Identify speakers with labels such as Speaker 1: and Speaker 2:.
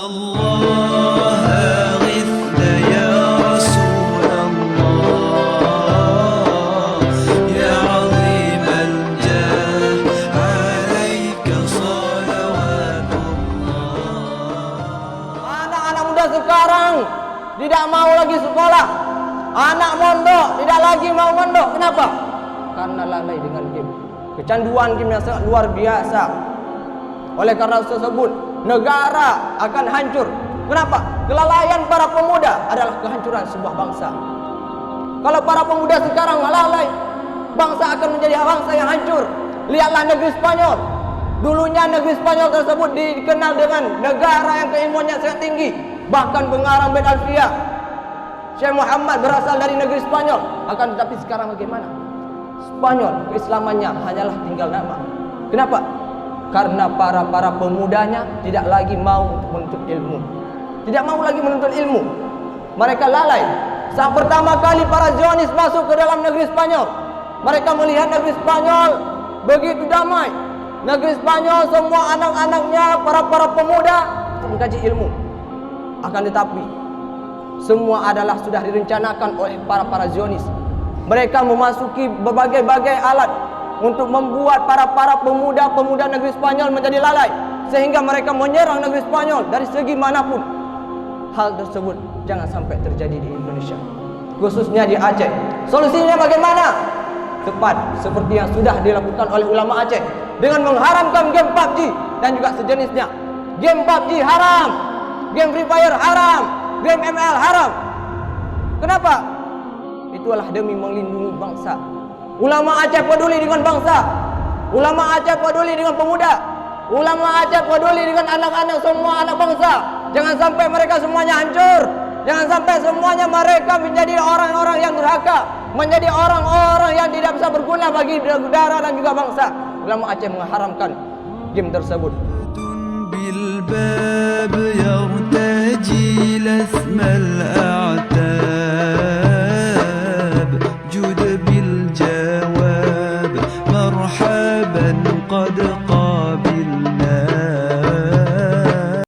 Speaker 1: الله أغثنا يا رسول الله يا عظيم الجاه عليك صلوات الله.
Speaker 2: Anak-anak muda sekarang tidak mau lagi sekolah. Anak mondok tidak lagi mau mondok. Kenapa? Karena lalai dengan game. Kecanduan game yang sangat luar biasa. Oleh karena tersebut, negara akan hancur. Kenapa? Kelalaian para pemuda adalah kehancuran sebuah bangsa. Kalau para pemuda sekarang lalai, bangsa akan menjadi bangsa yang hancur. Lihatlah negeri Spanyol. Dulunya negeri Spanyol tersebut dikenal dengan negara yang keilmuannya sangat tinggi. Bahkan pengarang bait Alfiah Syekh Muhammad berasal dari negeri Spanyol. Akan tetapi sekarang bagaimana? Spanyol keislamannya hanyalah tinggal nama. Kenapa? Karena para pemudanya tidak lagi mau menuntut ilmu. Tidak mau lagi menuntut ilmu. Mereka lalai. Saat pertama kali para Zionis masuk ke dalam negeri Spanyol, mereka melihat negeri Spanyol begitu damai. Negeri Spanyol semua anak-anaknya, para pemuda mengkaji ilmu. Akan tetapi semua adalah sudah direncanakan oleh para Zionis. Mereka memasuki berbagai alat untuk membuat para pemuda negeri Spanyol menjadi lalai, sehingga mereka menyerang negeri Spanyol dari segi manapun. Hal tersebut jangan sampai terjadi di Indonesia, khususnya di Aceh. Solusinya bagaimana? Tepat seperti yang sudah dilakukan oleh ulama Aceh dengan mengharamkan game PUBG dan juga sejenisnya. Game PUBG haram, game Free Fire haram, game ML haram. Kenapa? Itulah demi melindungi bangsa. Ulama Aceh peduli dengan bangsa. Ulama Aceh peduli dengan pemuda. Ulama Aceh peduli dengan anak-anak, semua anak bangsa. Jangan sampai mereka semuanya hancur. Jangan sampai semuanya mereka menjadi orang-orang yang durhaka, menjadi orang-orang yang tidak bisa berguna bagi negara dan juga bangsa. Ulama Aceh mengharamkan game tersebut.